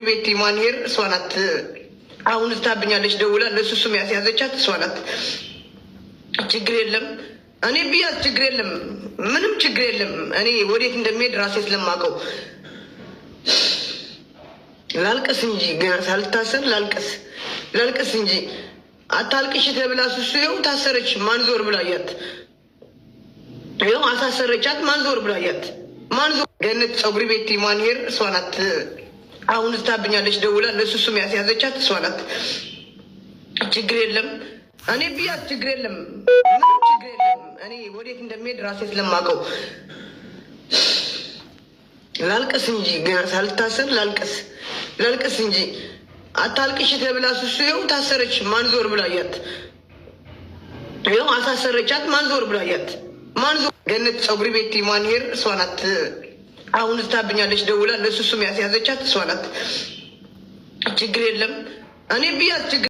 ቤቲ ማንሄር እሷ ናት። አሁን ታብኛለች ደውላ ለሱሱም ያስያዘቻት እሷ ናት። ችግር የለም እኔ ቢያት ችግር የለም ምንም ችግር የለም። እኔ ወዴት እንደሚሄድ ራሴ ስለማውቀው ላልቅስ እንጂ ገና ሳልታሰር ላልቅስ እንጂ አታልቅሽ ተብላ ሱሱ ይኸው ታሰረች። ማንዞር ብላያት ይኸው አሳሰረቻት። ማንዞር ብላያት ማንዞር ገነት ፀጉሪ ቤቲ ማንሄር እሷ ናት። አሁን ታብኛለች ደውላ ለሱሱም ያስያዘቻት እሷ ናት። ችግር የለም እኔ ቢያት ችግር የለም ምንም ችግር የለም። እኔ ወዴት እንደሚሄድ ራሴ ስለማውቀው ላልቅስ እንጂ ገና ሳልታሰር ላልቅስ እንጂ አታልቅሽ ተብላ ሱሱ ይኸው ታሰረች። ማንዞር ብላያት ይኸው አሳሰረቻት። ማንዞር ብላያት ማንዞር ገነት ፀጉሪ ቤቲ ማንሄር እሷ ናት። አሁን ታብኛለች ደውላ ለሱሱም ያስያዘቻት እሷ ናት። ችግር የለም እኔ ቢያት ችግር